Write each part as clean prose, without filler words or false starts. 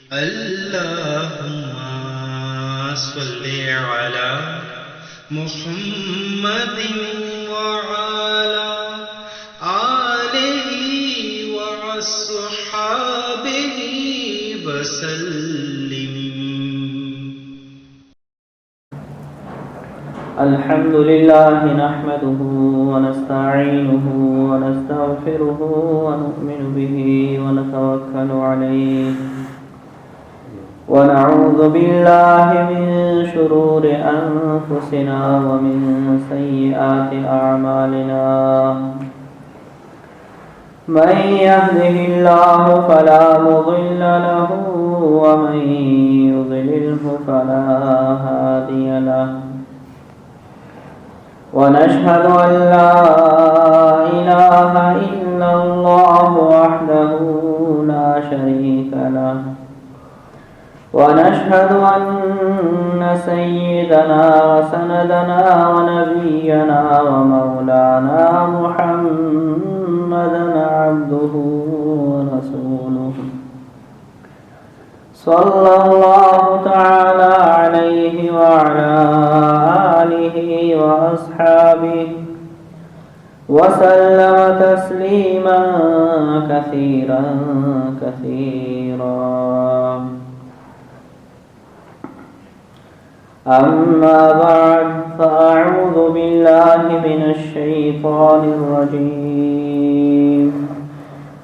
اللهم صل على محمد وعلى آله وأصحابه وسلم. الحمد لله نحمده ونستعينه ونستغفره ونؤمن به ونتوكل عليه ونعوذ بالله من شرور أنفسنا ومن سيئات أعمالنا. من يهده الله فلا مضل له ومن يضلله فلا هادي له. ونشهد أن لا إله إلا الله وحده لا شريك له. ونشهد أن سيدنا وسندنا ونبينا ومولانا محمدا عبده ورسوله صلى الله تعالى عليه وعلى آله وأصحابه وسلم تسليما كثيرا كثيرا. أما بعد فأعوذ بالله من الشيطان الرجيم.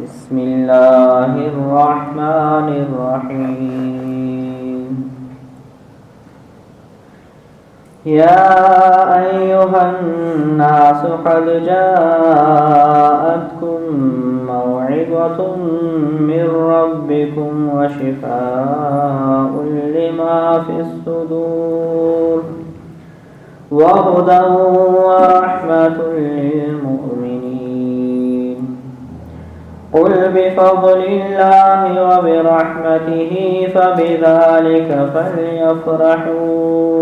بسم الله الرحمن الرحيم. يا أيها الناس قد جاءتكم موعظة من ربكم وشفاء لما في الصدور وهدى ورحمة للمؤمنين. قل بفضل الله وبرحمته فبذلك فليفرحوا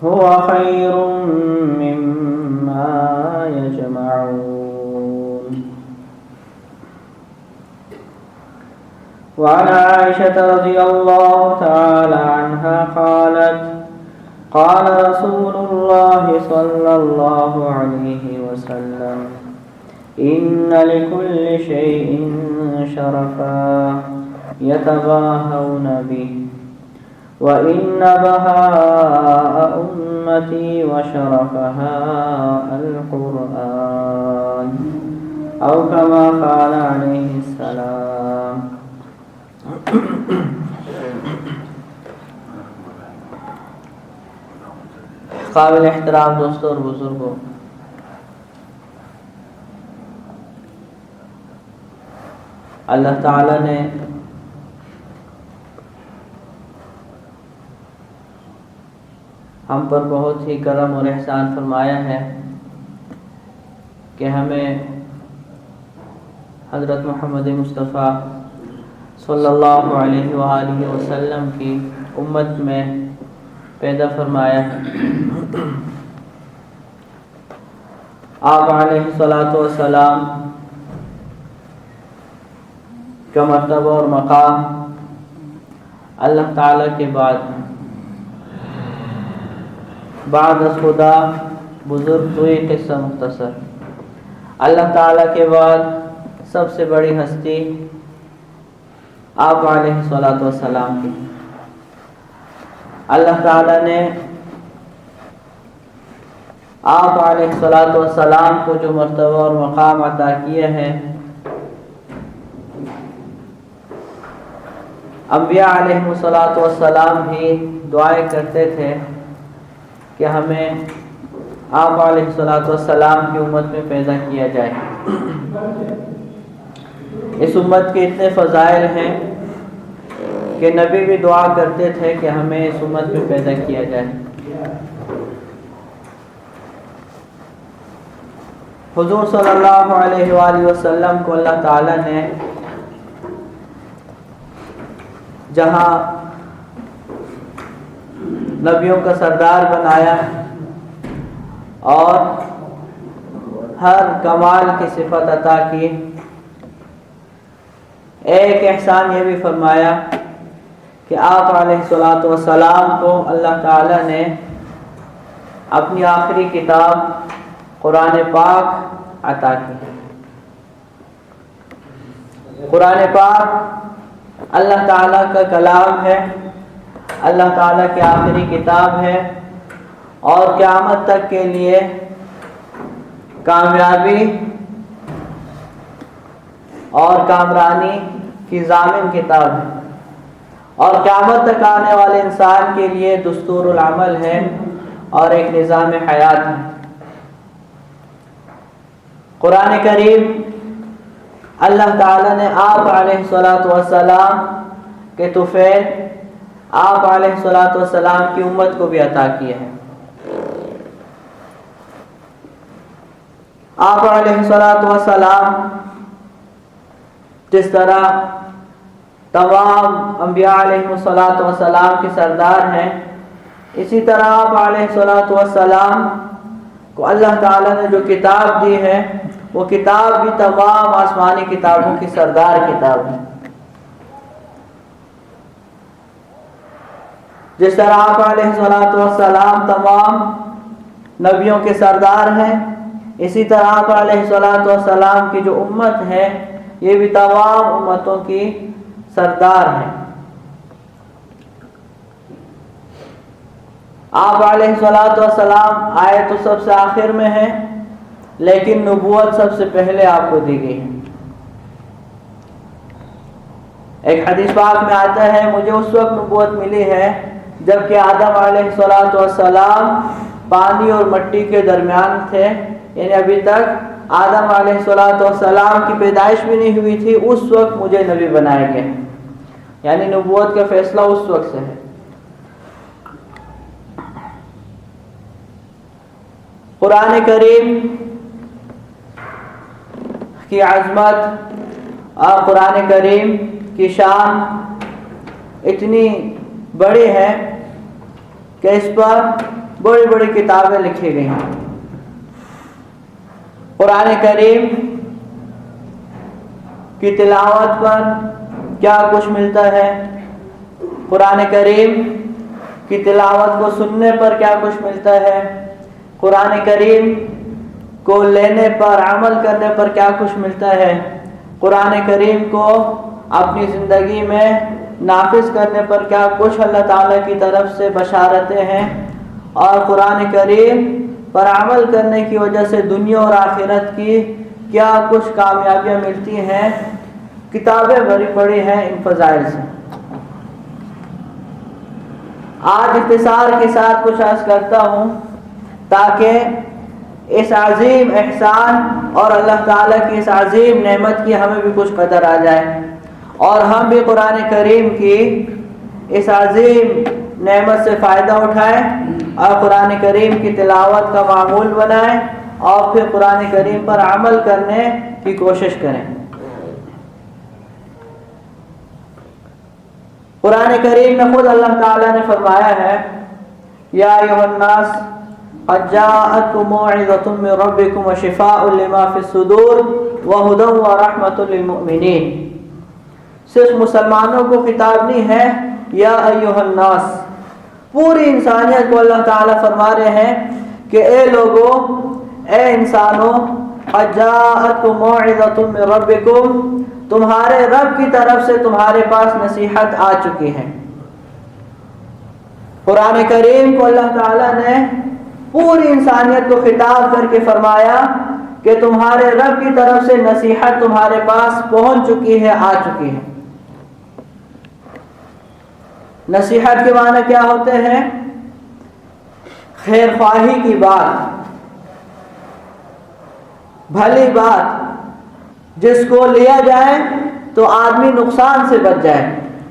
هو خير مما يجمعون. وعن عائشة رضي الله تعالى عنها قالت قال رسول الله صلى الله عليه وسلم إن لكل شيء شرفا يتباهون به وإن بهاء أمتي وشرفها القرآن أو كما قال عليه السلام. قابل احترام دوستوں اور بزرگوں، اللہ تعالی نے ہم پر بہت ہی کرم اور احسان فرمایا ہے کہ ہمیں حضرت محمد مصطفیٰ صلی اللہ علیہ وآلہ وسلم کی امت میں پیدا فرمایا ہے. آپ علیہ الصلاۃ والسلام کا مرتبہ اور مقام اللہ تعالیٰ کے بعد بعد از خدا بزرگ ہوئی قصہ مختصر. اللہ تعالیٰ کے بعد سب سے بڑی ہستی آپ علیہ الصلاۃ والسلام کی. اللہ تعالیٰ نے آپ علیہ الصلاۃ والسلام کو جو مرتبہ اور مقام عطا کیا ہے، انبیاء علیہ الصلاۃ والسلام بھی دعائیں کرتے تھے کہ ہمیں آپ علیہ الصلاۃ والسلام کی امت میں پیدا کیا جائے. اس امت کے اتنے فضائل ہیں کہ نبی بھی دعا کرتے تھے کہ ہمیں اس امت میں پیدا کیا جائے. حضور صلی اللہ علیہ وآلہ وسلم کو اللہ تعالیٰ نے جہاں نبیوں کا سردار بنایا اور ہر کمال کی صفت عطا کی، ایک احسان یہ بھی فرمایا کہ آپ علیہ السلام کو اللہ تعالیٰ نے اپنی آخری کتاب قرآن پاک عطا کی۔ قرآن پاک اللہ تعالیٰ کا کلام ہے، اللہ تعالیٰ کی آخری کتاب ہے، اور قیامت تک کے لیے کامیابی اور کامرانی کی ضامن کتاب ہے، اور قیامت تک آنے والے انسان کے لیے دستور العمل ہے اور ایک نظام حیات ہے۔ قرآن کریم اللہ تعالیٰ نے آپ علیہ السلام کے طفیل آپ علیہ السلام کی امت کو بھی عطا کیا ہے۔ آپ علیہ السلام جس طرح تمام انبیاء علیہ السلام کے سردار ہیں، اسی طرح آپ علیہ السلام کو اللہ تعالیٰ نے جو کتاب دی ہے وہ کتاب بھی تمام آسمانی کتابوں کی سردار کتاب ہے۔ جس طرح آپ علیہ السلام تمام نبیوں کے سردار ہیں، اسی طرح آپ علیہ السلام کی جو امت ہے یہ بھی تمام امتوں کی سردار ہے۔ آپ علیہ السلام آئے تو سب سے آخر میں ہیں، لیکن نبوت سب سے پہلے آپ کو دی گئی ہے۔ ایک حدیث پاک میں آتا ہے، مجھے اس وقت نبوت ملی ہے جبکہ آدم علیہ السلام پانی اور مٹی کے درمیان تھے، یعنی ابھی تک آدم علیہ السلام کی پیدائش بھی نہیں ہوئی تھی، اس وقت مجھے نبی بنائے گئے، یعنی نبوت کا فیصلہ اس وقت سے ہے۔ قرآن کریم کی عظمت اور قرآن کریم کی شان اتنی بڑی ہے کہ اس پر بڑی بڑی کتابیں لکھی گئی ہیں۔ قرآن کریم کی تلاوت پر کیا کچھ ملتا ہے، قرآن کریم کی تلاوت کو سننے پر کیا کچھ ملتا ہے، قرآن کریم کو لینے پر عمل کرنے پر کیا کچھ ملتا ہے، قرآن کریم کو اپنی زندگی میں نافذ کرنے پر کیا کچھ اللہ تعالیٰ کی طرف سے بشارتیں ہیں، اور قرآن کریم پر عمل کرنے کی وجہ سے دنیا اور آخرت کی کیا کچھ کامیابیاں ملتی ہیں۔ کتابیں بڑی بڑی ہیں ان فضائل سے۔ آج اختصار کے ساتھ کچھ عرض کرتا ہوں تاکہ اس عظیم احسان اور اللہ تعالیٰ کی اس عظیم نعمت کی ہمیں بھی کچھ قدر آ جائے، اور ہم بھی قرآن کریم کی اس عظیم نعمت سے فائدہ اٹھائیں اور قرآن کریم کی تلاوت کا معمول بنائیں، اور پھر قرآن کریم پر عمل کرنے کی کوشش کریں۔ قرآن کریم میں خود اللہ تعالیٰ نے فرمایا ہے، یا ایھا الناس قد جاءتکم موعظۃ من ربکم وشفاء لما فی الصدور وہدی ورحمۃ للمؤمنین۔ صرف مسلمانوں کو خطاب نہیں ہے، یا ایھا الناس، پوری انسانیت کو اللہ تعالیٰ فرما رہے ہیں کہ اے لوگو، اے انسانوں، قد جاءتکم موعظۃ من ربکم، تمہارے رب کی طرف سے تمہارے پاس نصیحت آ چکی ہے۔ قرآن کریم کو اللہ تعالیٰ نے پوری انسانیت کو خطاب کر کے فرمایا کہ تمہارے رب کی طرف سے نصیحت تمہارے پاس پہنچ چکی ہے، آ چکی ہے۔ نصیحت کے معنی کیا ہوتے ہیں؟ خیر خواہی کی بات، بھلی بات، جس کو لیا جائے تو آدمی نقصان سے بچ جائے،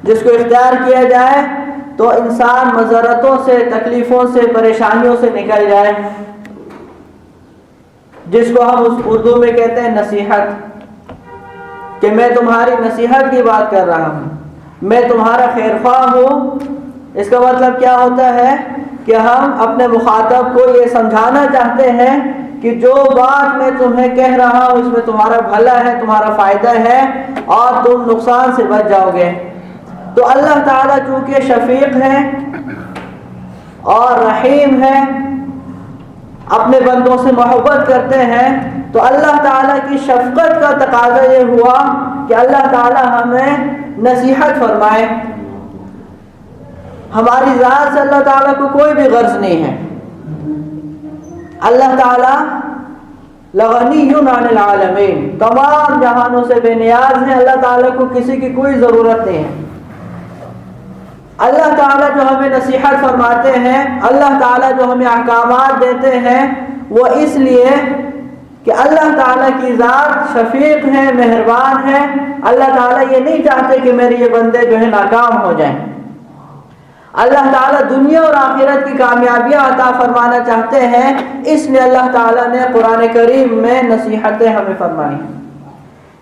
جس کو اختیار کیا جائے تو انسان مضرتوں سے، تکلیفوں سے، پریشانیوں سے نکل جائے، جس کو ہم اردو میں کہتے ہیں نصیحت، کہ میں تمہاری نصیحت کی بات کر رہا ہوں، میں تمہارا خیر خواہ ہوں۔ اس کا مطلب کیا ہوتا ہے کہ ہم اپنے مخاطب کو یہ سمجھانا چاہتے ہیں کہ جو بات میں تمہیں کہہ رہا ہوں اس میں تمہارا بھلا ہے، تمہارا فائدہ ہے، اور تم نقصان سے بچ جاؤ گے۔ تو اللہ تعالیٰ چونکہ شفیق ہے اور رحیم ہے، اپنے بندوں سے محبت کرتے ہیں، تو اللہ تعالیٰ کی شفقت کا تقاضا یہ ہوا کہ اللہ تعالیٰ ہمیں نصیحت فرمائے۔ ہماری ذات سے اللہ تعالیٰ کو کوئی بھی غرض نہیں ہے۔ اللہ تعالیٰ لغنی عن العالمین، تمام جہانوں سے بے نیاز ہیں، اللہ تعالیٰ کو کسی کی کوئی ضرورت نہیں ہے۔ اللہ تعالیٰ جو ہمیں نصیحت فرماتے ہیں، اللہ تعالیٰ جو ہمیں احکامات دیتے ہیں، وہ اس لیے کہ اللہ تعالیٰ کی ذات شفیق ہے، مہربان ہے۔ اللہ تعالیٰ یہ نہیں چاہتے کہ میرے یہ بندے جو ہے ناکام ہو جائیں۔ اللہ تعالیٰ دنیا اور آخرت کی کامیابیاں عطا فرمانا چاہتے ہیں، اس لیے اللہ تعالیٰ نے قرآن کریم میں نصیحتیں ہمیں فرمائی۔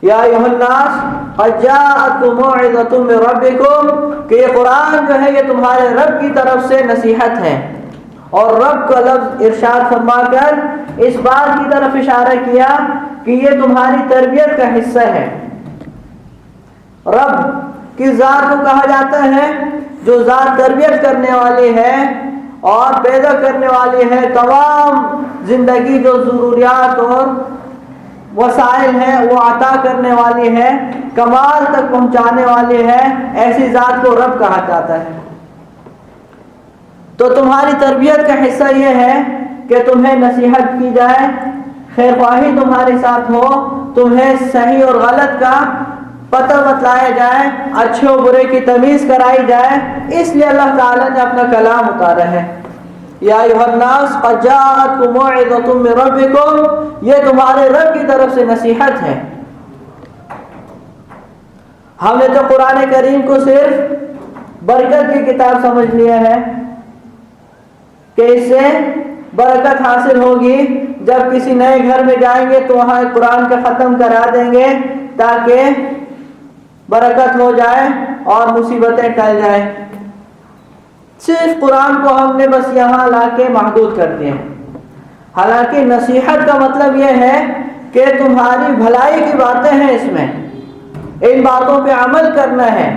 یا ایھا الناس قد جاءتکم موعظۃ من ربکم، کہ یہ قرآن جو ہے یہ تمہارے رب کی طرف سے نصیحت ہے۔ اور رب کا لفظ ارشاد فرما کر اس بات کی طرف اشارہ کیا کہ یہ تمہاری تربیت کا حصہ ہے۔ رب کی ذات کو کہا جاتا ہے جو ذات تربیت کرنے والی ہے اور پیدا کرنے والی ہے، تمام زندگی جو ضروریات اور وسائل ہیں وہ عطا کرنے والی ہے، کمال تک پہنچانے والی ہے، ایسی ذات کو رب کہا جاتا ہے۔ تو تمہاری تربیت کا حصہ یہ ہے کہ تمہیں نصیحت کی جائے، خیر خواہی تمہارے ساتھ ہو، تمہیں صحیح اور غلط کا پتہ بتلایا جائے، اچھے و برے کی تمیز کرائی جائے، اس لیے اللہ تعالیٰ نے اپنا کلام اتارا ہے۔ یا ایھا الناس قد جاءتکم موعظۃ من ربکم، یہ تمہارے رب کی طرف سے نصیحت ہے۔ ہم نے تو قرآن کریم کو صرف برکت کی کتاب سمجھ لیا ہے کہ اس سے برکت حاصل ہوگی، جب کسی نئے گھر میں جائیں گے تو وہاں قرآن کا ختم کرا دیں گے تاکہ برکت ہو جائے اور مصیبتیں ٹل جائیں۔ صرف قرآن کو ہم نے بس یہاں لا کے محدود کر دیا۔ حالانکہ نصیحت کا مطلب یہ ہے کہ تمہاری بھلائی کی باتیں ہیں، اس میں ان باتوں پہ عمل کرنا ہے،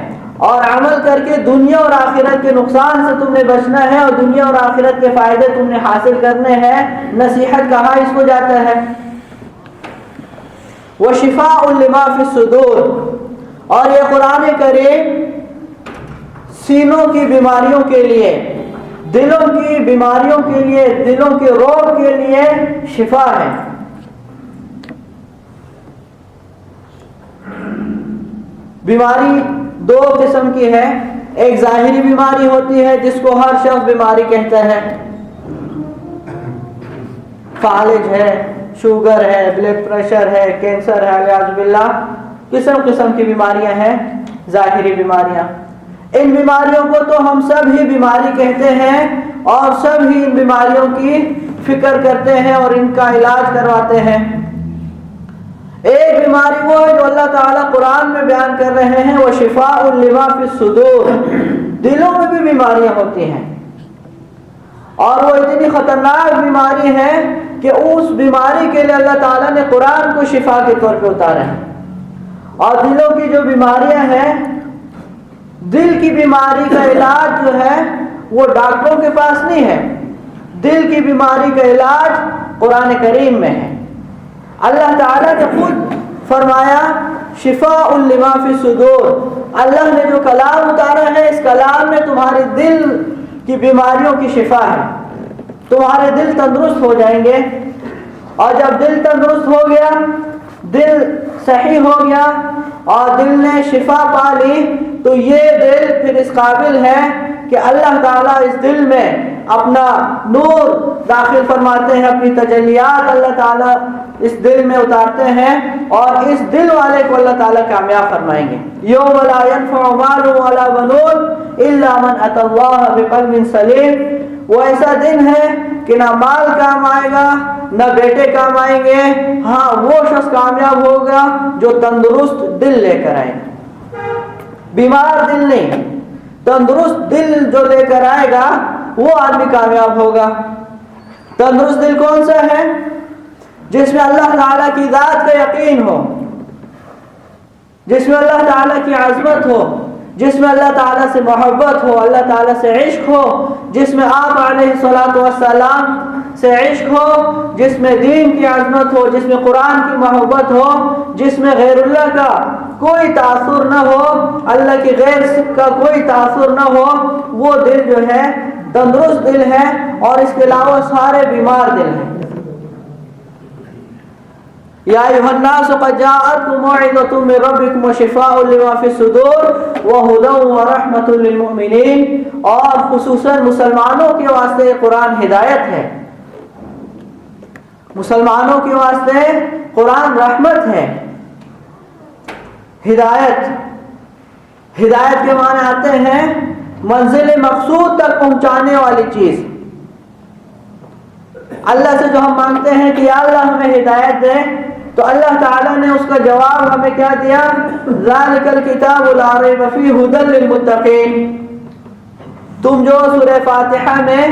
اور عمل کر کے دنیا اور آخرت کے نقصان سے تم نے بچنا ہے، اور دنیا اور آخرت کے فائدے تم نے حاصل کرنے ہیں۔ نصیحت کہا اس کو جاتا ہے؟ وَشِفَاءٌ لِمَا فِي الصُّدُورِ، اور یہ قرآن کریم سینوں کی بیماریوں کے لیے، دلوں کی بیماریوں کے لیے، دلوں کے روگ کے لیے شفا ہے۔ بیماری دو قسم کی ہے، ایک ظاہری بیماری ہوتی ہے جس کو ہر شخص بیماری کہتا ہے، فالج ہے، شوگر ہے، بلڈ پریشر ہے، کینسر ہے، اعوذ باللہ، قسم قسم کی بیماریاں ہیں، ظاہری بیماریاں۔ ان بیماریوں کو تو ہم سب ہی بیماری کہتے ہیں، اور سب ہی ان بیماریوں کی فکر کرتے ہیں اور ان کا علاج کرواتے ہیں۔ ایک بیماری وہ ہے جو اللہ تعالیٰ قرآن میں بیان کر رہے ہیں، وہ شفاء لما فی الصدور، دلوں میں بھی بیماریاں ہوتی ہیں، اور وہ اتنی خطرناک بیماری ہے کہ اس بیماری کے لیے اللہ تعالیٰ نے قرآن کو شفا کے طور پہ اتارا ہے۔ اور دلوں کی جو بیماریاں ہیں، دل کی بیماری کا علاج جو ہے وہ ڈاکٹروں کے پاس نہیں ہے، دل کی بیماری کا علاج قرآن کریم میں ہے۔ اللہ تعالیٰ نے خود فرمایا شفاء لما فی الصدور، اللہ نے جو کلام اتارا ہے اس کلام میں تمہارے دل کی بیماریوں کی شفا ہے، تمہارے دل تندرست ہو جائیں گے۔ اور جب دل تندرست ہو گیا، دل صحیح ہو گیا اور دل نے شفا پا لی، تو یہ دل پھر اس قابل ہے کہ اللہ تعالیٰ اس دل میں اپنا نور داخل فرماتے ہیں، اپنی تجلیات اللہ تعالیٰ اس دل میں اتارتے ہیں، اور اس دل والے کو اللہ تعالیٰ کامیاب فرمائیں گے۔ یوم لا ينفع مال ولا بنون الا من اتى الله بقلب سلیم، وہ ایسا دن ہے کہ نہ مال کام آئے گا نہ بیٹے کام آئیں گے، ہاں وہ شخص کامیاب ہوگا جو تندرست دل لے کر آئے گا، بیمار دل نہیں، تندرست دل جو لے کر آئے گا وہ آدمی کامیاب ہوگا۔ تندرست دل کون سا ہے؟ جس میں اللہ تعالیٰ کی ذات کا یقین ہو، جس میں اللہ تعالیٰ کی عظمت ہو، جس میں اللہ تعالیٰ سے محبت ہو، اللہ تعالیٰ سے عشق ہو، جس میں آپ علیہ الصلوۃ والسلام سے عشق ہو، جس میں دین کی عظمت ہو، جس میں قرآن کی محبت ہو، جس میں غیر اللہ کا کوئی تاثر نہ ہو، اللہ کی غیر کا کوئی تاثر نہ ہو، وہ دل جو ہے تندرست دل ہے، اور اس کے علاوہ سارے بیمار دل ہیں۔ یا ایھا الناس قد جاءتکم موعظۃ من ربکم وشفاء لما فی الصدور وہدی ورحمۃ للمؤمنین، اور خصوصاً مسلمانوں کے واسطے قرآن ہدایت ہے، مسلمانوں کے واسطے قرآن رحمت ہے۔ ہدایت، ہدایت کے معنی آتے ہیں منزل مقصود تک پہنچانے والی چیز۔ اللہ سے جو ہم مانگتے ہیں کہ یا اللہ ہمیں ہدایت دے، تو اللہ تعالیٰ نے اس کا جواب ہمیں کیا دیا؟ ذالک الکتاب لا ریب فیہ ھدی للمتقین۔ تم جو سورہ فاتحہ میں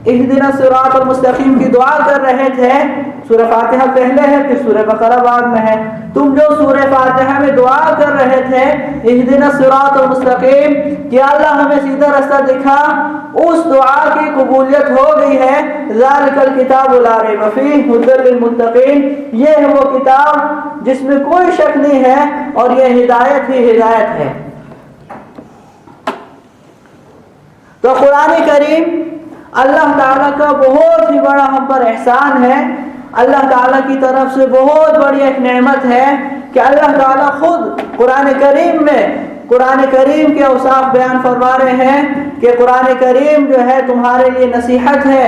اہدنا الصراط المستقیم کی دعا کر رہے تھے، سورہ فاتحہ پہلے ہے پھر سورہ بقرہ بعد میں ہے، تم جو سورہ فاتحہ میں دعا کر رہے تھے اہدنا الصراط المستقیم کہ اللہ ہمیں سیدھا رستہ دکھا، اس دعا کی قبولیت ہو گئی ہے۔ ذالک الکتاب لا ریب فیہ ھدی للمتقین، یہ ہے وہ کتاب جس میں کوئی شک نہیں ہے، اور یہ ہدایت ہی ہدایت ہے۔ تو قرآن کریم اللہ تعالیٰ کا بہت ہی بڑا ہم پر احسان ہے، اللہ تعالیٰ کی طرف سے بہت بڑی ایک نعمت ہے کہ اللہ تعالیٰ خود قرآن کریم میں قرآن کریم کے اوصاف بیان فرما رہے ہیں کہ قرآن کریم جو ہے تمہارے لیے نصیحت ہے،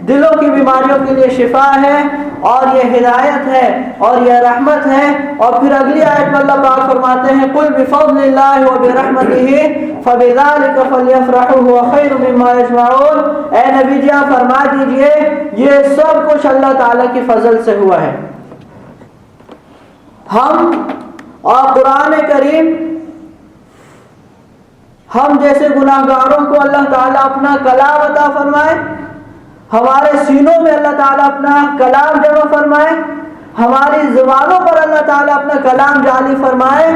دلوں کی بیماریوں کے لیے شفا ہے، اور یہ ہدایت ہے، اور یہ رحمت ہے۔ اور پھر اگلی آیت میں اللہ پاک فرماتے ہیں قل بفضل اللہ وبرحمتہ فبذلک فلیفرحوا ھو خیر مما یجمعون، اے نبی جی آپ فرما دیجئے یہ سب کچھ اللہ تعالیٰ کی فضل سے ہوا ہے۔ ہم اور قرآن کریم، ہم جیسے گناہ گاروں کو اللہ تعالیٰ اپنا کلام عطا فرمائے، ہمارے سینوں میں اللہ تعالیٰ اپنا کلام جمع فرمائے، ہماری زبانوں پر اللہ تعالیٰ اپنا کلام جاری فرمائے،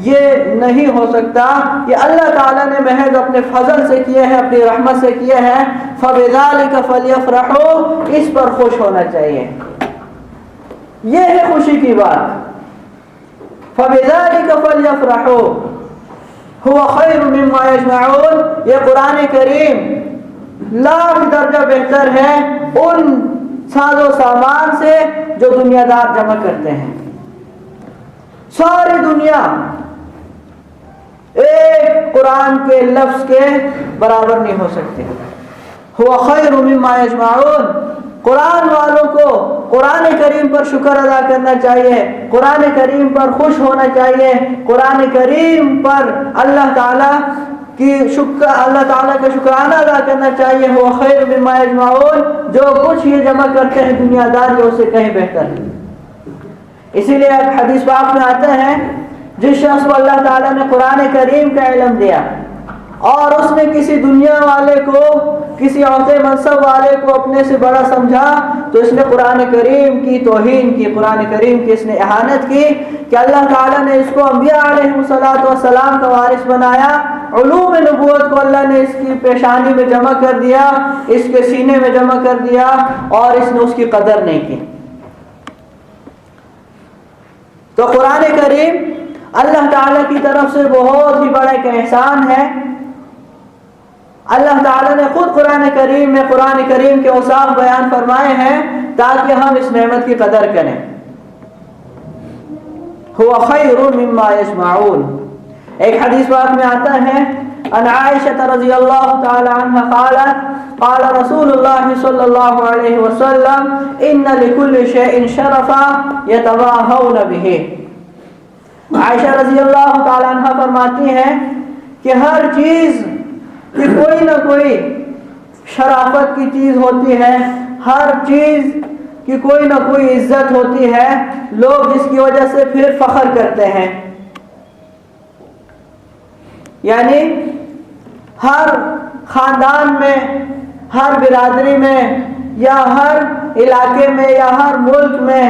یہ نہیں ہو سکتا۔ یہ اللہ تعالیٰ نے محض اپنے فضل سے کیے ہیں، اپنی رحمت سے کیے ہیں۔ فَبِذَلِكَ فَلْيَفْرَحُوا، اس پر خوش ہونا چاہیے، یہ ہے خوشی کی بات۔ فَبِذَلِكَ فَلْيَفْرَحُوا هُوَ خَيْرٌ مِّمَّا يَجْمَعُونَ، یہ قرآن کریم لاکھ درجہ بہتر ہے ان ساز و سامان سے جو دنیا دار جمع کرتے ہیں۔ ساری دنیا ایک قرآن کے لفظ کے برابر نہیں ہو سکتی۔ هُوَ خَيْرٌ مِّمَّا يَجْمَعُونَ، قرآن والوں کو قرآن کریم پر شکر ادا کرنا چاہیے، قرآن کریم پر خوش ہونا چاہیے، قرآن کریم پر اللہ تعالیٰ کا شکرانہ ادا کرنا چاہیے۔ وہ خیر مما یجمعون، جو کچھ یہ جمع کرتے ہیں دنیا دار یہ اسے کہیں بہتر ہے۔ اسی لیے ایک حدیث پاک میں آتا ہے جس شخص کو اللہ تعالیٰ نے قرآن کریم کا علم دیا اور اس نے کسی دنیا والے کو، کسی عہدے منصب والے کو اپنے سے بڑا سمجھا، تو اس نے قرآن کریم کی توہین کی، قرآن کریم کی اس نے اہانت کی کہ اللہ تعالیٰ نے اس کو انبیاء علیہ السلام کا وارث بنایا، علوم نبوت کو اللہ نے اس کی پیشانی میں جمع کر دیا، اس کے سینے میں جمع کر دیا، اور اس نے اس کی قدر نہیں کی۔ تو قرآن کریم اللہ تعالیٰ کی طرف سے بہت ہی بڑا ایک احسان ہے۔ اللہ تعالیٰ نے خود قرآن کریم میں قرآن کریم کے اوصاف بیان فرمائے ہیں تاکہ ہم اس نعمت کی قدر کریں۔ هو خیر مما یجمعون، ایک حدیث پاک میں آتا ہے ان عائشہ رضی اللہ تعالی عنہ قالت قال رسول اللہ صلی اللہ علیہ وسلم ان لكل شيء شرفا يتباهون به۔ عائشہ رضی اللہ تعالی عنہ فرماتی ہیں کہ ہر چیز کی کوئی نہ کوئی شرافت کی چیز ہوتی ہے، ہر چیز کی کوئی نہ کوئی عزت ہوتی ہے، لوگ جس کی وجہ سے پھر فخر کرتے ہیں۔ یعنی ہر خاندان میں، ہر برادری میں، یا ہر علاقے میں، یا ہر ملک میں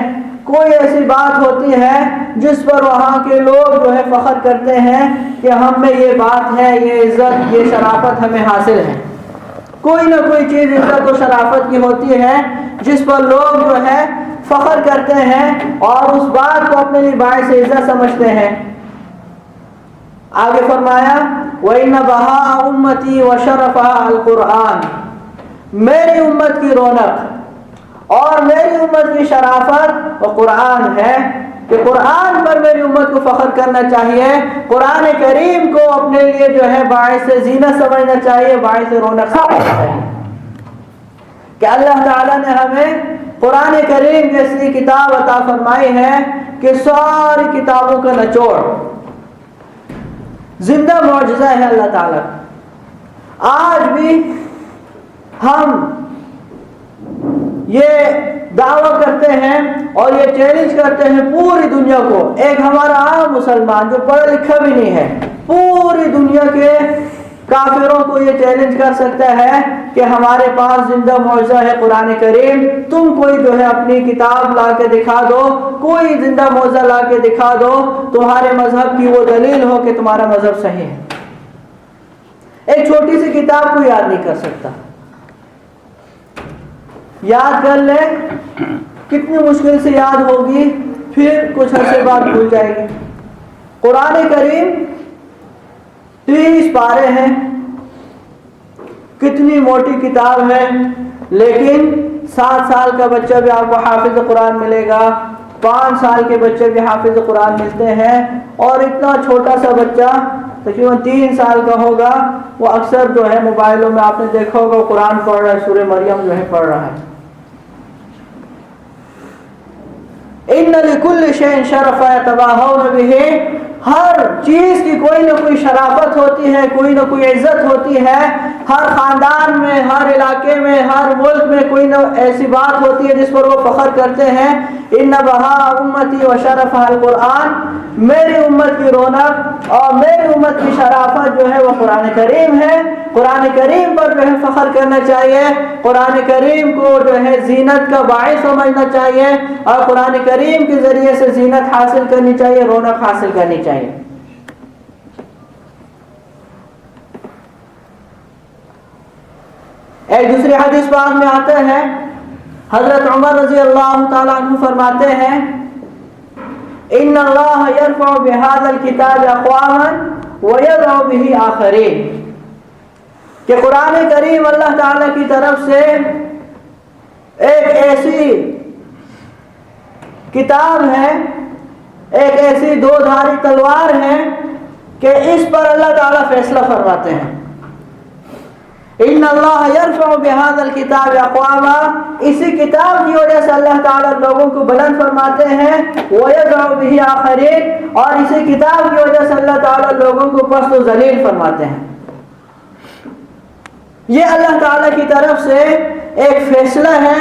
کوئی ایسی بات ہوتی ہے جس پر وہاں کے لوگ جو ہے فخر کرتے ہیں کہ ہم میں یہ بات ہے، یہ عزت، یہ شرافت ہمیں حاصل ہے، کوئی نہ کوئی چیز عزت و شرافت کی ہوتی ہے جس پر لوگ جو ہے فخر کرتے ہیں اور اس بات کو اپنے لیے باعث عزت سمجھتے ہیں۔ آگے فرمایا وَإِنَّ بَهَاءَ أُمَّتِي وَشَرَفَهَا الْقُرْآنِ، میری امت کی رونق اور میری امت کی شرافت وہ قرآن ہے، کہ قرآن پر میری امت کو فخر کرنا چاہیے، قرآن کریم کو اپنے لیے جو ہے باعث زینت سمجھنا چاہیے، باعث رونق سمجھنا چاہیے، کہ اللہ تعالیٰ نے ہمیں قرآن کریم جیسی کتاب عطا فرمائی ہے کہ ساری کتابوں کا نچوڑ زندہ معجزہ ہے اللہ تعالیٰ۔ آج بھی ہم یہ دعویٰ کرتے ہیں اور یہ چیلنج کرتے ہیں پوری دنیا کو، ایک ہمارا عام مسلمان جو پڑھا لکھا بھی نہیں ہے پوری دنیا کے کافروں کو یہ چیلنج کر سکتا ہے کہ ہمارے پاس زندہ معجزہ ہے قرآن کریم، تم کوئی جو ہے اپنی کتاب لا کے دکھا دو، کوئی زندہ معجزہ لا کے دکھا دو، تمہارے مذہب کی وہ دلیل ہو کہ تمہارا مذہب صحیح ہے۔ ایک چھوٹی سی کتاب کو یاد نہیں کر سکتا، یاد کر لے کتنی مشکل سے یاد ہوگی، پھر کچھ عرصے بعد بھول جائے گی۔ قرآن کریم 30 پارے ہیں، کتنی موٹی کتاب ہے، لیکن 7 سال کا بچہ بھی آپ کو حافظ قرآن ملے گا، 5 سال کے بچے بھی حافظ قرآن ملتے ہیں، اور اتنا چھوٹا سا بچہ تقریباً 3 سال کا ہوگا، وہ اکثر جو ہے موبائلوں میں آپ نے دیکھا ہوگا قرآن پڑھ رہا ہے، سورہ مریم جو ہے پڑھ رہا ہے۔ ان لکل شیء شرف یتباہون بہ، ہر چیز کی کوئی نہ کوئی شرافت ہوتی ہے، کوئی نہ کوئی عزت ہوتی ہے، ہر خاندان میں، ہر علاقے میں، ہر ملک میں کوئی نہ ایسی بات ہوتی ہے جس پر وہ فخر کرتے ہیں۔ ان بہاء امتی وشرفها القرآن، میری امت کی رونق اور میری امت کی شرافت جو ہے وہ قرآن کریم ہے، قرآن کریم پر جو ہے فخر کرنا چاہیے، قرآن کریم کو جو ہے زینت کا باعث سمجھنا چاہیے، اور قرآن کریم کے ذریعے سے زینت حاصل کرنی چاہیے، رونق حاصل کرنی چاہیے۔ ایک دوسری حدیث پاک میں آتا ہے، حضرت عمر رضی اللہ تعالیٰ عنہ فرماتے ہیں ان اللہ یرفع بہذا الکتاب اقواما ویضع بہ آخرین، کہ قرآن کریم اللہ تعالیٰ کی طرف سے ایک ایسی کتاب ہے، ایک ایسی 2 دھاری تلوار ہے کہ اس پر اللہ تعالیٰ فیصلہ فرماتے ہیں۔ ان اللہ یرفع بہذا الکتاب اقواما، اسی کتاب کی وجہ سے اللہ تعالیٰ لوگوں کو بلند فرماتے ہیں، ویضع بہ آخرین، اور اسی کتاب کی وجہ سے اللہ تعالیٰ لوگوں کو پست و ذلیل فرماتے ہیں۔ یہ اللہ تعالیٰ کی طرف سے ایک فیصلہ ہے،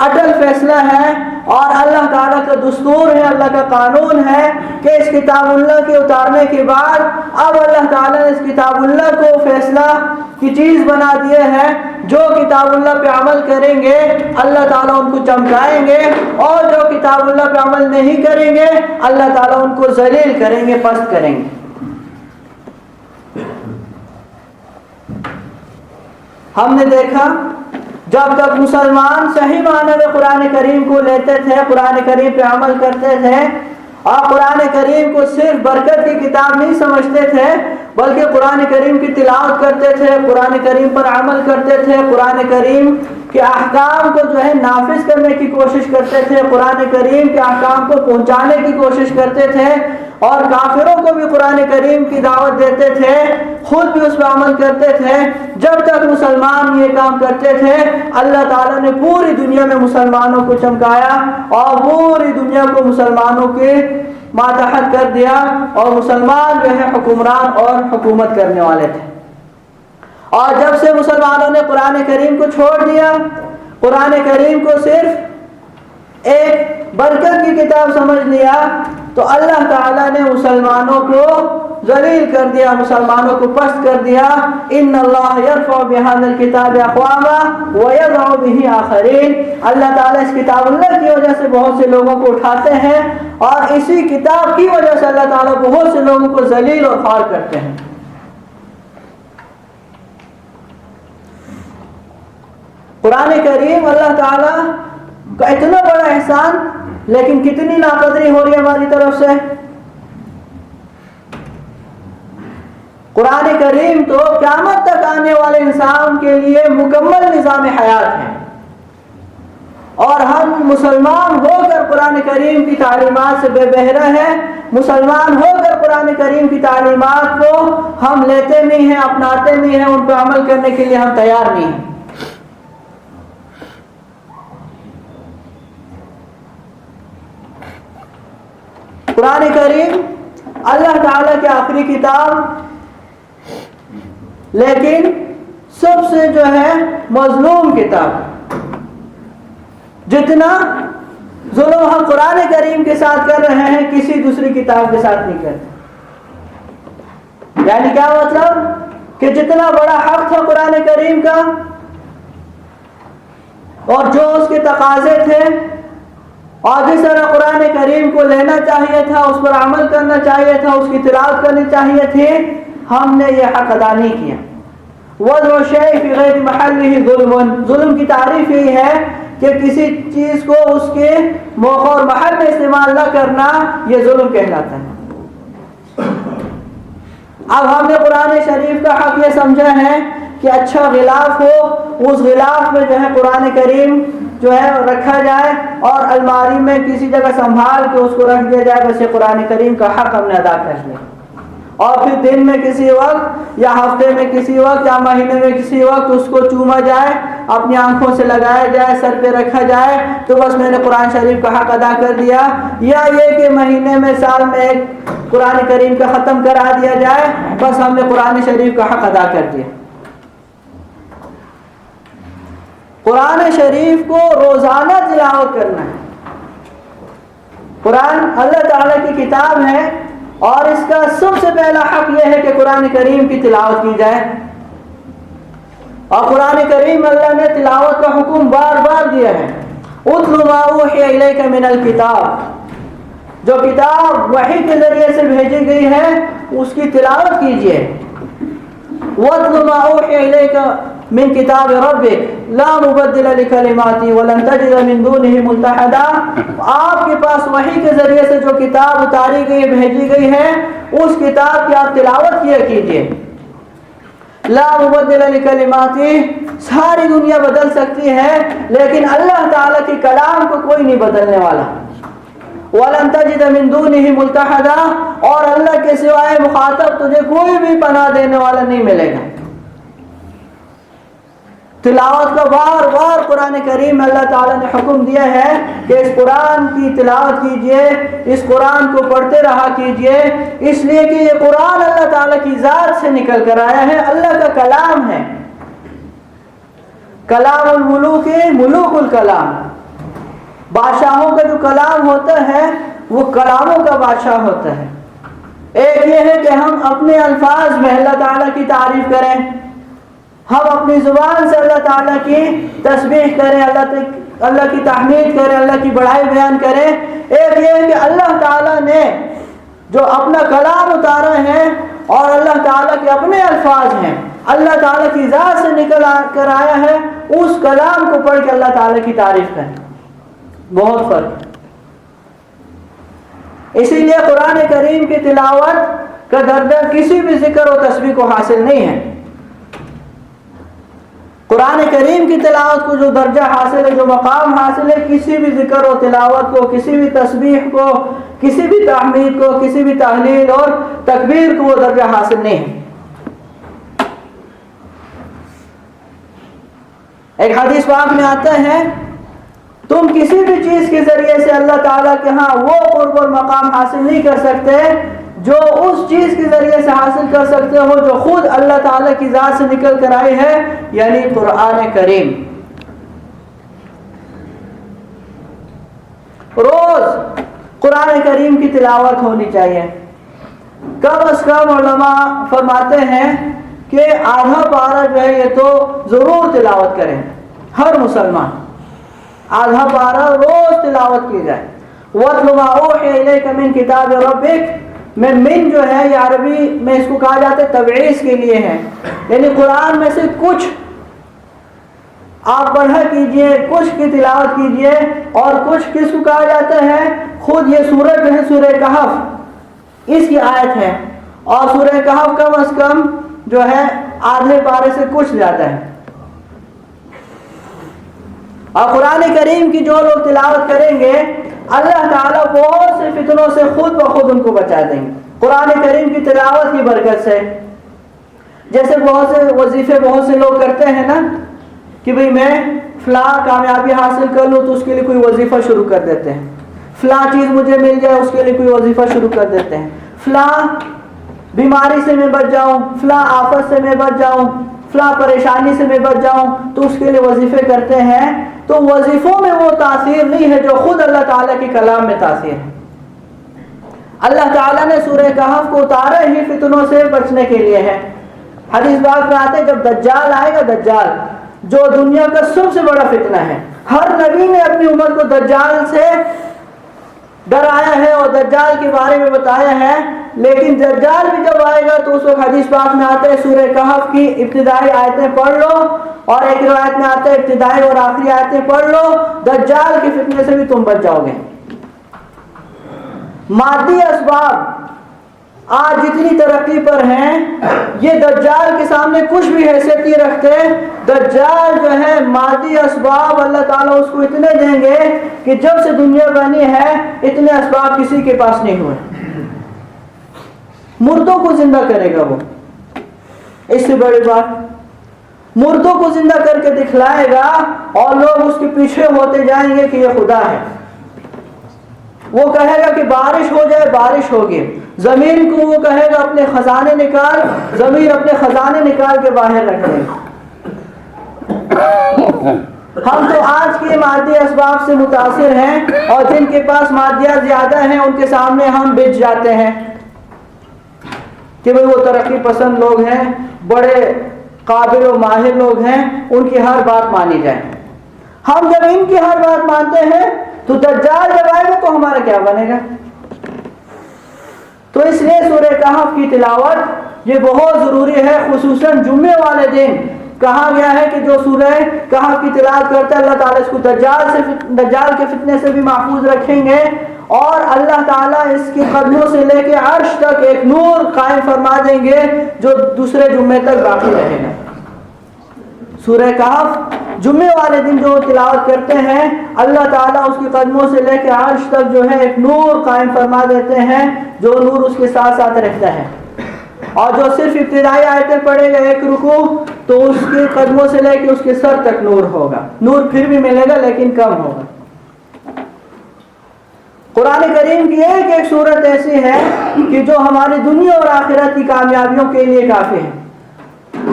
اٹل فیصلہ ہے، اور اللہ تعالیٰ کا دستور ہے، اللہ کا قانون ہے کہ اس کتاب اللہ کے اتارنے کے بعد اب اللہ تعالیٰ نے اس کتاب اللہ کو فیصلہ کی چیز بنا دیے ہے، جو کتاب اللہ پہ عمل کریں گے اللہ تعالیٰ ان کو چمکائیں گے، اور جو کتاب اللہ پہ عمل نہیں کریں گے اللہ تعالیٰ ان کو ذلیل کریں گے، پست کریں گے۔ ہم نے دیکھا جب تک مسلمان صحیح معنی میں قرآن کریم کو لیتے تھے، قرآن کریم پہ عمل کرتے تھے، اور قرآن کریم کو صرف برکت کی کتاب نہیں سمجھتے تھے بلکہ قرآن کریم کی تلاوت کرتے تھے، قرآن کریم پر عمل کرتے تھے، قرآن کریم کے احکام کو جو ہے نافذ کرنے کی کوشش کرتے تھے، قرآن کریم کے احکام کو پہنچانے کی کوشش کرتے تھے، اور کافروں کو بھی قرآن کریم کی دعوت دیتے تھے، خود بھی اس پہ عمل کرتے تھے۔ جب تک مسلمان یہ کام کرتے تھے اللہ تعالیٰ نے پوری دنیا میں مسلمانوں کو چمکایا اور پوری دنیا کو مسلمانوں کے ماتحت کر دیا، اور مسلمان جو ہے حکمران اور حکومت کرنے والے تھے۔ اور جب سے مسلمانوں نے قرآن کریم کو چھوڑ دیا، قرآن کریم کو صرف ایک برکت کی کتاب سمجھ لیا، تو اللہ تعالیٰ نے مسلمانوں کو ذلیل کر دیا، مسلمانوں کو پست کر دیا۔ ان اللہ یرفع بہذا الکتاب اقواما ویضع بہ آخرین، اللہ تعالیٰ اس کتاب اللہ کی وجہ سے بہت سے لوگوں کو اٹھاتے ہیں، اور اسی کتاب کی وجہ سے اللہ تعالیٰ بہت سے لوگوں کو ذلیل اور خوار کرتے ہیں۔ قرآن کریم اللہ تعالیٰ کا اتنا بڑا احسان، لیکن کتنی ناقدری ہو رہی ہے ہماری طرف سے۔ قرآن کریم تو قیامت تک آنے والے انسان کے لیے مکمل نظام حیات ہے، اور ہم مسلمان ہو کر قرآن کریم کی تعلیمات سے بے بہرہ ہیں، مسلمان ہو کر قرآن کریم کی تعلیمات کو ہم لیتے نہیں ہیں، اپناتے نہیں ہیں، ان پہ عمل کرنے کے لیے ہم تیار نہیں ہیں۔ قرآن کریم اللہ تعالیٰ کی آخری کتاب، لیکن سب سے جو ہے مظلوم کتاب۔ جتنا ظلم ہم قرآن کریم کے ساتھ کر رہے ہیں کسی دوسری کتاب کے ساتھ نہیں کرتے۔ یعنی کیا مطلب کہ جتنا بڑا حق تھا قرآن کریم کا، اور جو اس کے تقاضے تھے، اور جس طرح قرآن کریم کو لینا چاہیے تھا، اس پر عمل کرنا چاہیے تھا، اس کی تلاوت کرنی چاہیے تھی، ہم نے یہ حق ادا نہیں کیا۔ وَضْعُ الشَّيْءِ فِي غَيْرِ مَحَلِّهِ ظُلْمٌ، ظلم کی تعریف یہی ہے کہ کسی چیز کو اس کے موقع اور محل میں استعمال نہ کرنا، یہ ظلم کہلاتا ہے۔ اب ہم نے قرآن شریف کا حق یہ سمجھا ہے کہ اچھا غلاف ہو، اس غلاف میں جو ہے قرآن کریم جو ہے رکھا جائے، اور الماری میں کسی جگہ سنبھال کے اس کو رکھ دیا جائے، بس یہ قرآن کریم کا حق ہم نے ادا کر لیا۔ اور پھر دن میں کسی وقت، یا ہفتے میں کسی وقت، یا مہینے میں کسی وقت اس کو چوما جائے، اپنی آنکھوں سے لگایا جائے، سر پہ رکھا جائے، تو بس میں نے قرآن شریف کا حق ادا کر دیا۔ یا یہ کہ مہینے میں، سال میں ایک قرآن کریم کا ختم کرا دیا جائے، بس ہم نے قرآن شریف کا حق ادا کر دیا۔ قرآن شریف کو روزانہ تلاوت کرنا ہے۔ قرآن اللہ تعالیٰ کی کتاب ہے، اور اس کا سب سے پہلا حق یہ ہے کہ قرآن کریم کی تلاوت کی جائے، اور قرآن کریم اللہ نے تلاوت کا حکم بار بار دیا ہے۔ اتل ما اوحی الیک من الکتاب، جو کتاب وحی کے ذریعے سے بھیجی گئی ہے اس کی تلاوت کیجیے۔ واتل ما اوحی الیک من کتاب ربک لا مبدل لکلماتی ولن تجد من دونہ ملتحدا، آپ کے پاس وحی کے ذریعے سے جو کتاب اتاری گئی، بھیجی گئی ہے، اس کتاب کی آپ تلاوت کیا کیجیے۔ لا مبدل لکلماتی، ساری دنیا بدل سکتی ہے لیکن اللہ تعالیٰ کے کلام کو کوئی نہیں بدلنے والا۔ وَلَن تَجِدَ مِن دُونِهِ مُلْتَحَدًا، اور اللہ کے سوائے مخاطب تجھے کوئی بھی پناہ دینے والا نہیں ملے گا۔ تلاوت کا بار بار قرآن کریم میں اللہ تعالیٰ نے حکم دیا ہے کہ اس قرآن کی تلاوت کیجئے، اس قرآن کو پڑھتے رہا کیجئے، اس لیے کہ یہ قرآن اللہ تعالیٰ کی ذات سے نکل کر آیا ہے، اللہ کا کلام ہے۔ کلام الملوک، ملوک الکلام، بادشاہوں کا جو کلام ہوتا ہے وہ کلاموں کا بادشاہ ہوتا ہے۔ ایک یہ ہے کہ ہم اپنے الفاظ میں اللہ تعالیٰ کی تعریف کریں، ہم اپنی زبان سے اللہ تعالیٰ کی تسبیح کریں، اللہ کی تحمید کریں، اللہ کی بڑائی بیان کریں۔ ایک یہ ہے کہ اللہ تعالیٰ نے جو اپنا کلام اتارا ہے، اور اللہ تعالیٰ کے اپنے الفاظ ہیں، اللہ تعالیٰ کی ذات سے نکل کر آیا ہے، اس کلام کو پڑھ کے اللہ تعالیٰ کی تعریف کریں، بہت فرق ہے۔ اسی لیے قرآن کریم کی تلاوت کا درجہ کسی بھی ذکر و تسبیح کو حاصل نہیں ہے۔ قرآن کریم کی تلاوت کو جو درجہ حاصل ہے، جو مقام حاصل ہے، کسی بھی ذکر و تلاوت کو، کسی بھی تسبیح کو، کسی بھی تحمید کو، کسی بھی تحلیل اور تکبیر کو وہ درجہ حاصل نہیں ہے۔ ایک حدیث پاک میں آتا ہے، تم کسی بھی چیز کے ذریعے سے اللہ تعالیٰ کے ہاں وہ قرب اور مقام حاصل نہیں کر سکتے جو اس چیز کے ذریعے سے حاصل کر سکتے ہو جو خود اللہ تعالیٰ کی ذات سے نکل کر آئی ہے، یعنی قرآن کریم۔ روز قرآن کریم کی تلاوت ہونی چاہیے، کم از کم علماء فرماتے ہیں کہ آدھا پارہ جو ہے یہ تو ضرور تلاوت کریں، ہر مسلمان آدھا پارہ روز تلاوت کی جائے۔ وَاتْلُ مَا أُوحِيَ إِلَيْكَ مِنْ كِتَابِ رَبِّكَ، میں من جو ہے یہ عربی میں اس کو کہا جاتا ہے تبعیض کے لیے ہے، یعنی قرآن میں سے کچھ آپ پڑھا کیجئے، کچھ کی تلاوت کیجئے، اور کچھ کس کو کہا جاتا ہے، خود یہ سورہ جو ہے سورہ کہف اس کی آیت ہے، اور سورہ کہف کم از کم جو ہے آدھے پارے سے کچھ زیادہ ہے۔ اور قرآن کریم کی جو لوگ تلاوت کریں گے اللہ تعالیٰ بہت سے فتنوں سے خود بخود ان کو بچا دیں گے قرآن کریم کی تلاوت کی برکت سے۔ جیسے بہت سے وظیفے بہت سے لوگ کرتے ہیں نا کہ بھئی میں فلاں کامیابی حاصل کر لوں تو اس کے لیے کوئی وظیفہ شروع کر دیتے ہیں، فلاں چیز مجھے مل جائے اس کے لیے کوئی وظیفہ شروع کر دیتے ہیں، فلاں بیماری سے میں بچ جاؤں، فلاں آفت سے میں بچ جاؤں، فلاں پریشانی سے میں بچ جاؤں، تو اس کے لیے وظیفے کرتے ہیں۔ تو وظیفوں میں وہ تاثیر نہیں ہے جو خود اللہ تعالیٰ کے کلام میں تاثیر ہے۔ اللہ تعالیٰ نے سورہ کہف کو اتارا ہی فتنوں سے بچنے کے لیے ہے۔ حدیث پاک میں آتے جب دجال آئے گا، دجال جو دنیا کا سب سے بڑا فتنہ ہے، ہر نبی نے اپنی امت کو دجال سے ڈرایا ہے اور دجال کے بارے میں بتایا ہے، لیکن دجال بھی جب آئے گا تو اس وقت حدیث پاک میں آتا ہے سورہ کہف کی ابتدائی آیتیں پڑھ لو، اور ایک روایت میں آتا ہے ابتدائی اور آخری آیتیں پڑھ لو، دجال کے فتنے سے بھی تم بچ جاؤ گے۔ مادی اسباب آج جتنی ترقی پر ہیں یہ دجال کے سامنے کچھ بھی حیثیت نہیں رکھتے۔ دجال جو ہے مادی اسباب اللہ تعالیٰ اس کو اتنے دیں گے کہ جب سے دنیا بنی ہے اتنے اسباب کسی کے پاس نہیں ہوئے۔ مردوں کو زندہ کرے گا وہ، اس سے بڑی بات مردوں کو زندہ کر کے دکھلائے گا اور لوگ اس کے پیچھے ہوتے جائیں گے کہ یہ خدا ہے۔ وہ کہے گا کہ بارش ہو جائے، بارش ہوگی۔ زمین کو وہ کہے گا اپنے خزانے نکال، زمین اپنے خزانے نکال کے باہر رکھ دے۔ ہم تو آج کے مادی اسباب سے متاثر ہیں اور جن کے پاس مادیات زیادہ ہیں ان کے سامنے ہم بچ جاتے ہیں کہ بھئی وہ ترقی پسند لوگ ہیں، بڑے قابل و ماہر لوگ ہیں، ان کی ہر بات مانی جائے۔ ہم جب ان کی ہر بات مانتے ہیں تو دجال جب آئے گا تو ہمارا کیا بنے گا؟ تو اس لیے سورہ کہف کی تلاوت یہ بہت ضروری ہے، خصوصاً جمعے والے دن کہا گیا ہے کہ جو سورہ کہف کی تلاوت کرتا ہے اللہ تعالیٰ اس کو دجال کے فتنے سے بھی محفوظ رکھیں گے، اور اللہ تعالیٰ اس کے قدموں سے لے کے عرش تک ایک نور قائم فرما دیں گے جو دوسرے جمعے تک باقی رہے گا۔ سورہ کہف جمعے والے دن جو تلاوت کرتے ہیں اللہ تعالیٰ اس کے قدموں سے لے کے عرش تک جو ہے ایک نور قائم فرما دیتے ہیں، جو نور اس کے ساتھ ساتھ رہتا ہے۔ اور جو صرف ابتدائی آیتیں پڑھے گا ایک رکوع تو اس کے قدموں سے لے کے اس کے سر تک نور ہوگا، نور پھر بھی ملے گا لیکن کم ہوگا۔ قرآن کریم کی ایک ایک صورت ایسی ہے کہ جو ہماری دنیا اور آخرت کی کامیابیوں کے لیے کافی ہے۔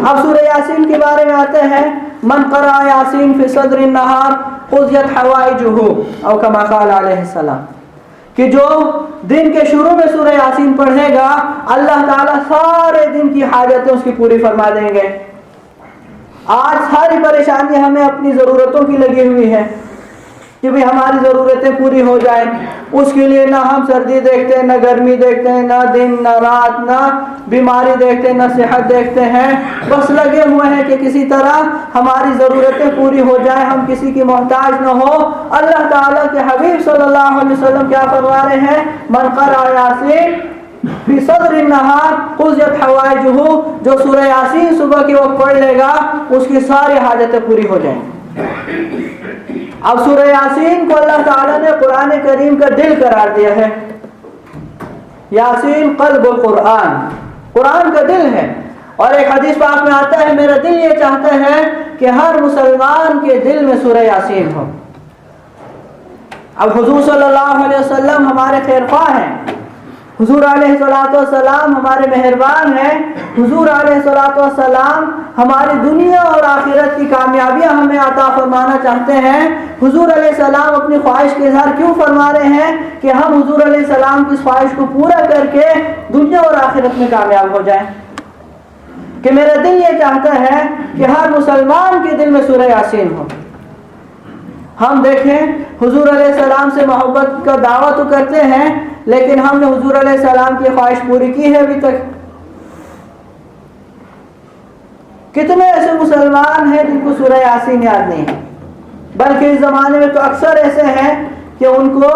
اب سورہ یاسین کے بارے میں آتے ہیں، من قرأ یاسین فی صدر النہار قضیت حوائجہ او کما قال علیہ السلام، کہ جو دن کے شروع میں سورہ یاسین پڑھے گا اللہ تعالیٰ سارے دن کی حاجتیں اس کی پوری فرما دیں گے۔ آج ساری پریشانی ہمیں اپنی ضرورتوں کی لگی ہوئی ہے کہ بھی ہماری ضرورتیں پوری ہو جائیں، اس کے لیے نہ ہم سردی دیکھتے ہیں، نہ گرمی دیکھتے ہیں، نہ دن نہ رات، نہ بیماری دیکھتے ہیں، نہ صحت دیکھتے ہیں، بس لگے ہوئے ہیں کہ کسی طرح ہماری ضرورتیں پوری ہو جائیں، ہم کسی کی محتاج نہ ہو۔ اللہ تعالیٰ کے حبیب صلی اللہ علیہ وسلم کیا فرما رہے ہیں، من قرأ یاسین فی صدر النہار قضیت حوائجہ، جو سورہ یاسین صبح کے وقت پڑھ لے گا اس کی ساری حاجتیں پوری ہو جائیں۔ اب سورہ یاسین کو اللہ تعالیٰ نے قرآن کریم کا دل قرار دیا ہے۔ یاسین قلب القرآن، قرآن کا دل ہے، اور ایک حدیث پاک میں آتا ہے میرا دل یہ چاہتا ہے کہ ہر مسلمان کے دل میں سورہ یاسین ہو۔ اب حضور صلی اللہ علیہ وسلم ہمارے خیر خواہ ہیں، حضور علیہ السلام ہمارے مہربان ہیں، حضور علیہ السلام ہماری دنیا اور آخرت کی کامیابیاں ہمیں عطا فرمانا چاہتے ہیں۔ حضور علیہ السلام اپنی خواہش کے اظہار کیوں فرما رہے ہیں کہ ہم حضور علیہ السلام کی اس خواہش کو پورا کر کے دنیا اور آخرت میں کامیاب ہو جائیں، کہ میرا دل یہ چاہتا ہے کہ ہر مسلمان کے دل میں سورہ یاسین ہو۔ ہم دیکھیں حضور علیہ السلام سے محبت کا دعویٰ تو کرتے ہیں، لیکن ہم نے حضور علیہ السلام کی خواہش پوری کی ہے ابھی تک؟ کتنے ایسے مسلمان ہیں جن کو سورہ یاسین یاد نہیں ہے؟ بلکہ اس زمانے میں تو اکثر ایسے ہیں کہ ان کو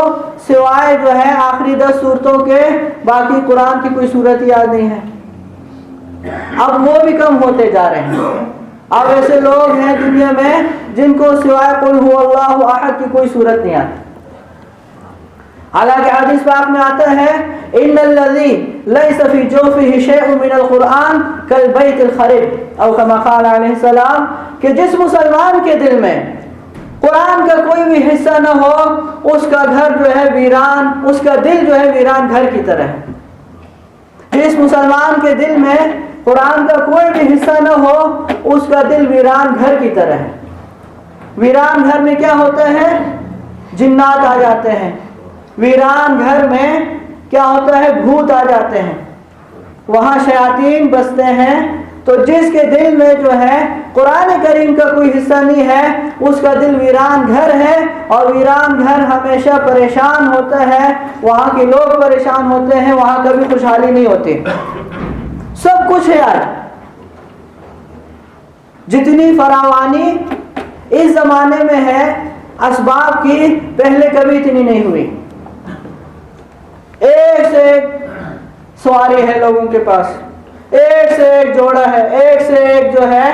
سوائے جو ہے آخری 10 سورتوں کے باقی قرآن کی کوئی سورت یاد نہیں ہے۔ اب وہ بھی کم ہوتے جا رہے ہیں۔ اب ایسے لوگ ہیں دنیا میں جن کو سوائے قل هو اللہ احد کی کوئی سورت نہیں آتی۔ حالانکہ حدیث پاک میں آتا ہے ان الذی لیس فی جوفہ شیء من القرآن کالبیت الخرب، او کما قال علیہ السلام، کہ جس مسلمان کے دل میں قرآن کا کوئی بھی حصہ نہ ہو اس کا گھر جو ہے ویران، اس کا دل جو ہے ویران گھر کی طرح ہے۔ جس مسلمان کے دل میں قرآن کا کوئی بھی حصہ نہ ہو اس کا دل ویران گھر کی طرح ہے۔ ویران گھر میں کیا ہوتا ہے؟ جنات آ جاتے ہیں۔ ویران گھر میں کیا ہوتا ہے؟ بھوت آ جاتے ہیں، وہاں شیاطین بستے ہیں۔ تو جس کے دل میں جو ہے قرآن کریم کا کوئی حصہ نہیں ہے اس کا دل ویران گھر ہے، اور ویران گھر ہمیشہ پریشان ہوتا ہے، وہاں کے لوگ پریشان ہوتے ہیں، وہاں کبھی خوشحالی نہیں ہوتی۔ سب کچھ ہے آج، جتنی فراوانی اس زمانے میں ہے اسباب کی پہلے کبھی اتنی نہیں ہوئی۔ ایک سے ایک سواری ہے لوگوں کے پاس، ایک سے ایک جوڑا ہے، ایک سے ایک جو ہے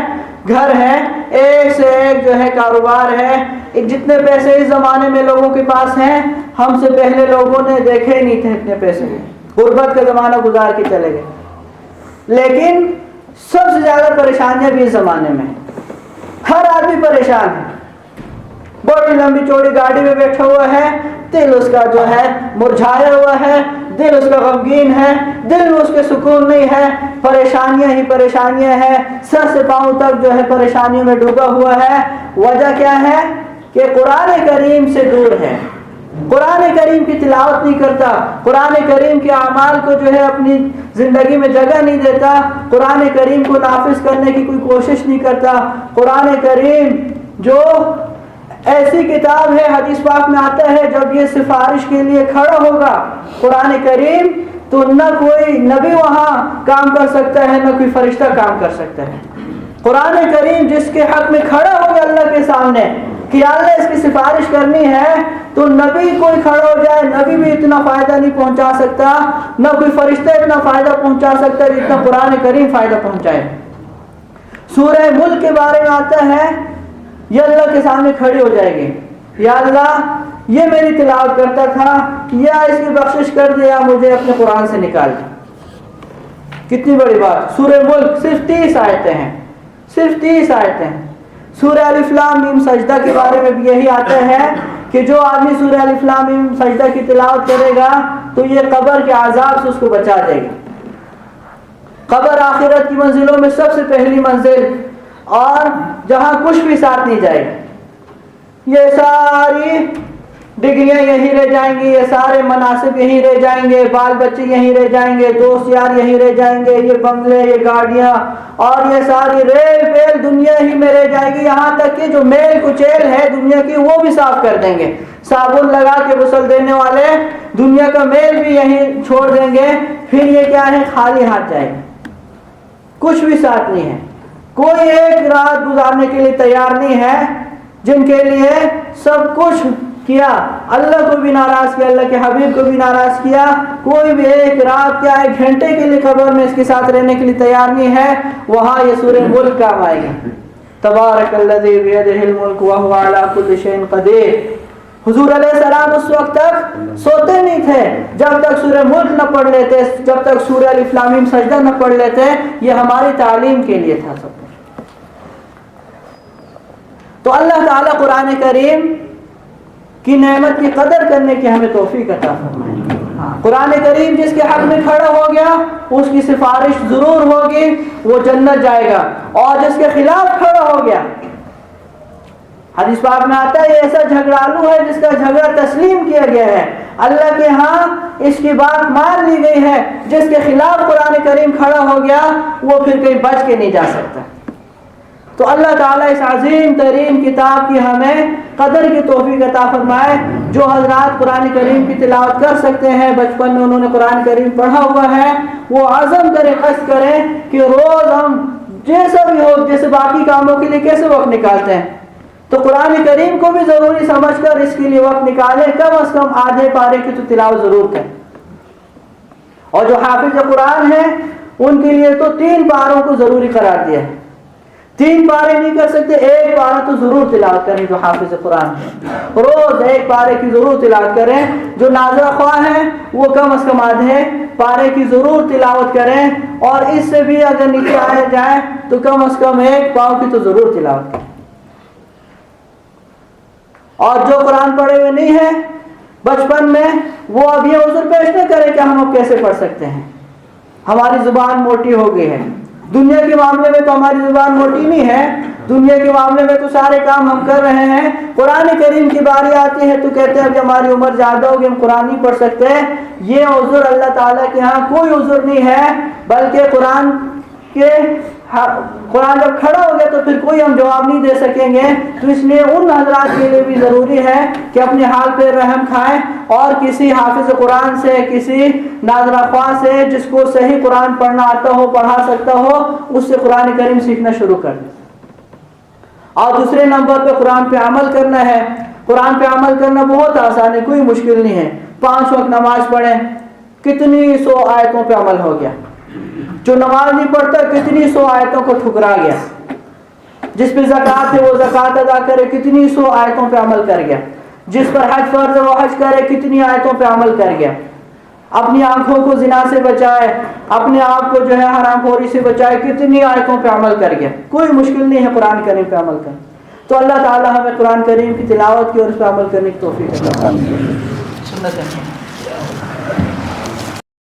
گھر ہے، ایک سے ایک جو ہے کاروبار ہے۔ جتنے پیسے اس زمانے میں لوگوں کے پاس ہیں ہم سے پہلے لوگوں نے دیکھے ہی نہیں تھے اتنے پیسے، غربت کا زمانہ گزار کے چلے گئے۔ لیکن سب سے زیادہ پریشانیاں بھی اس زمانے میں، ہر آدمی پریشان ہے۔ بڑی لمبی چوڑی گاڑی میں بیٹھا ہوا ہے، دل اس کا جو ہے مرجھایا ہوا ہے، دل اس کا غمگین ہے، دل میں اس کے سکون نہیں ہے، پریشانیاں ہی پریشانیاں ہیں، سر سے پاؤں تک جو ہے پریشانیوں میں ڈوبا ہوا ہے۔ وجہ کیا ہے؟ کہ قرآن کریم سے دور ہے، قرآن کریم کی تلاوت نہیں کرتا، قرآن کریم کے اعمال کو جو ہے اپنی زندگی میں جگہ نہیں دیتا، قرآن کریم کو نافذ کرنے کی کوئی کوشش نہیں کرتا۔ قرآن کریم جو ایسی کتاب ہے، حدیث پاک میں آتا ہے جب یہ سفارش کے لیے کھڑا ہوگا قرآن کریم تو نہ کوئی نبی وہاں کام کر سکتا ہے، نہ کوئی فرشتہ کام کر سکتا ہے۔ قرآن کریم جس کے حق میں کھڑا ہوگا اللہ کے سامنے کہ اللہ اس کی سفارش کرنی ہے، تو نبی کوئی کھڑا ہو جائے، نبی بھی اتنا فائدہ نہیں پہنچا سکتا، نہ کوئی فرشتہ اتنا فائدہ پہنچا سکتا جتنا قرآن کریم فائدہ پہنچائے۔ سورہ ملک کے بارے میں آتا ہے یہ اللہ کے سامنے کھڑی ہو جائے گی، یا اللہ یہ میری تلاوت کرتا تھا، یا اس کی بخشش کر دے، یا مجھے اپنے قرآن سے نکال دے۔ کتنی بڑی بات! سورہ ملک صرف 30 آیتیں ہیں، صرف 30 آیتیں ہیں۔ سورہ الف لام میم سجدہ کے بارے میں بھی یہی آتا ہے کہ جو آدمی سورہ الف لام میم سجدہ کی تلاوت کرے گا تو یہ قبر کے عذاب سے اس کو بچا دے گا۔ قبر آخرت کی منزلوں میں سب سے پہلی منزل، اور جہاں کچھ بھی ساتھ نہیں جائے گا۔ یہ ساری ڈگریاں یہیں رہ جائیں گی، یہ سارے مناصب یہیں رہ جائیں گے، بال بچے یہیں رہ جائیں گے، دوست یار یہیں رہ جائیں گے، یہ بنگلے، یہ گاڑیاں اور یہ ساری ریل پیل دنیا ہی میں رہ جائے گی، یہاں تک کہ جو میل کچیل ہے دنیا کی وہ بھی صاف کر دیں گے۔ صابن لگا کے غسل دینے والے دنیا کا میل بھی یہیں چھوڑ دیں گے، پھر یہ کیا ہے؟ خالی ہاتھ جائے گا، کچھ بھی ساتھ نہیں ہے۔ کوئی ایک رات گزارنے کے لیے تیار نہیں ہے۔ جن کے لیے سب کچھ کیا، اللہ کو بھی ناراض کیا، اللہ کے حبیب کو بھی ناراض کیا، کوئی بھی ایک رات کیا ایک گھنٹے کے لیے قبر میں اس کے ساتھ رہنے کے لیے تیار نہیں ہے، وہاں یہ سورہ ملک کام آئے گی۔ تبارک الذی بیدہ الملک وہو علی کل شیء قدیر۔ حضور علیہ السلام اس وقت تک سوتے نہیں تھے جب تک سورہ ملک نہ پڑھ لیتے، جب تک سورہ الف لام میم سجدہ نہ پڑھ لیتے۔ یہ ہماری تعلیم کے لیے تھا سب کچھ۔ تو اللہ تعالیٰ قرآن کریم کی نعمت کی قدر کرنے کی ہمیں توفیق عطا فرمائے۔ قرآن کریم جس کے حق میں کھڑا ہو گیا اس کی سفارش ضرور ہوگی، وہ جنت جائے گا، اور جس کے خلاف کھڑا ہو گیا، حدیث پاک میں آتا ہے یہ ایسا جھگڑالو ہے جس کا جھگڑا تسلیم کیا گیا ہے، اللہ کے ہاں اس کی بات مان لی گئی ہے، جس کے خلاف قرآن کریم کھڑا ہو گیا وہ پھر کہیں بچ کے نہیں جا سکتا۔ تو اللہ تعالیٰ اس عظیم ترین کتاب کی ہمیں قدر کی توفیق عطا فرمائے۔ جو حضرات قرآن کریم کی تلاوت کر سکتے ہیں، بچپن میں انہوں نے قرآن کریم پڑھا ہوا ہے، وہ عزم کریں، قصد کریں کہ روز ہم جیسا بھی ہو، جیسے باقی کاموں کے لیے کیسے وقت نکالتے ہیں تو قرآن کریم کو بھی ضروری سمجھ کر اس کے لیے وقت نکالیں، کم از کم آدھے پارے کی تو تلاوت ضرور کریں۔ اور جو حافظ قرآن ہیں ان کے لیے تو 3 پاروں کو ضروری قرار دیا ہے، 3 پارے نہیں کر سکتے، 1 پارہ تو ضرور تلاوت کریں۔ جو حافظ قرآن ہے روز 1 پارے کی ضرور تلاوت کریں، جو ناظرہ خواہ ہیں وہ کم از کم آدھے پارے کی ضرور تلاوت کریں، اور اس سے بھی اگر نیچے آئے جائیں تو کم از کم 1 پاؤں کی تو ضرور تلاوت کریں۔ اور جو قرآن پڑھے ہوئے نہیں ہیں بچپن میں، وہ اب یہ عذر پیش نہ کریں کہ ہم اب کیسے پڑھ سکتے ہیں، ہماری زبان موٹی ہو گئی ہے۔ دنیا کے معاملے میں تو ہماری زبان موٹی نہیں ہے، دنیا کے معاملے میں تو سارے کام ہم کر رہے ہیں، قرآن کریم کی باری آتی ہے تو کہتے ہیں اب ہماری عمر زیادہ ہوگی ہم قرآن نہیں پڑھ سکتے۔ یہ عذر اللہ تعالیٰ کے ہاں کوئی عذر نہیں ہے، بلکہ قرآن جب کھڑا ہو گیا تو پھر کوئی ہم جواب نہیں دے سکیں گے۔ تو اس لیے ان حضرات کے لیے بھی ضروری ہے کہ اپنے حال پہ رحم کھائیں، اور کسی حافظ قرآن سے، کسی ناظرہ خواہ سے جس کو صحیح قرآن پڑھنا آتا ہو، پڑھا سکتا ہو، اس سے قرآن کریم سیکھنا شروع کر دیں۔ اور دوسرے نمبر پہ قرآن پہ عمل کرنا ہے۔ قرآن پہ عمل کرنا بہت آسان ہے، کوئی مشکل نہیں ہے۔ 5 وقت نماز پڑھیں، کتنی 100 آیتوں پہ عمل ہو گیا۔ جو نماز نہیں پڑھتا کتنی 100 آیتوں کو ٹھکرا گیا۔ جس پہ زکوٰۃ ہے وہ زکوٰۃ ادا کرے، کتنی 100 آیتوں پہ عمل کر گیا۔ جس پر حج فرض ہے وہ حج کرے، کتنی آیتوں پہ عمل کر گیا۔ اپنی آنکھوں کو زنا سے بچائے، اپنے آپ کو جو ہے حرام خوری سے بچائے، کتنی آیتوں پہ عمل کر گیا۔ کوئی مشکل نہیں ہے قرآن کریم پہ عمل کرنا۔ تو اللہ تعالی ہمیں قرآن کریم کی تلاوت کی اور اس پہ عمل کرنے کی توفیق عطا فرمائے۔ سنت ہے۔